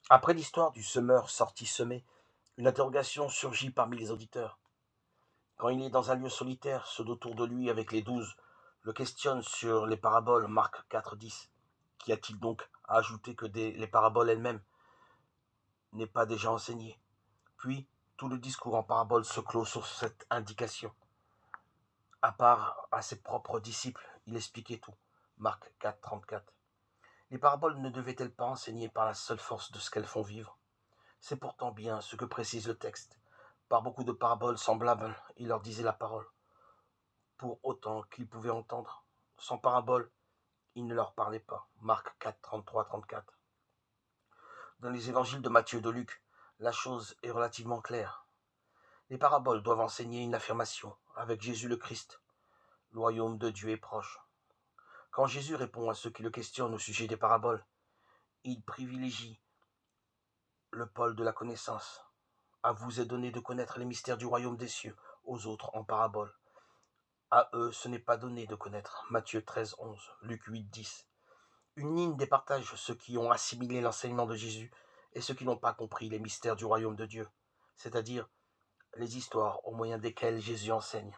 Après l'histoire du semeur sorti semer, une interrogation surgit parmi les auditeurs. Quand il est dans un lieu solitaire, ceux d'autour de lui avec les 12 le questionnent sur les paraboles, Marc 4,10. Qu'y a-t-il donc à ajouter que les paraboles elles-mêmes n'est pas déjà enseignées? Puis, tout le discours en parabole se clôt sur cette indication. À part à ses propres disciples, il expliquait tout. Marc 4,34. Les paraboles ne devaient-elles pas enseigner par la seule force de ce qu'elles font vivre? C'est pourtant bien ce que précise le texte. Par beaucoup de paraboles semblables, il leur disait la parole, pour autant qu'ils pouvaient entendre. Sans parabole, il ne leur parlait pas. Marc 4, 33, 34. Dans les évangiles de Matthieu et de Luc, la chose est relativement claire. Les paraboles doivent enseigner une affirmation, avec Jésus le Christ. Le royaume de Dieu est proche. Quand Jésus répond à ceux qui le questionnent au sujet des paraboles, il privilégie le pôle de la connaissance. À vous est donné de connaître les mystères du royaume des cieux, aux autres en parabole. À eux, ce n'est pas donné de connaître. Matthieu 13, 11, Luc 8, 10. Une ligne départage ceux qui ont assimilé l'enseignement de Jésus et ceux qui n'ont pas compris les mystères du royaume de Dieu, c'est-à-dire les histoires au moyen desquelles Jésus enseigne.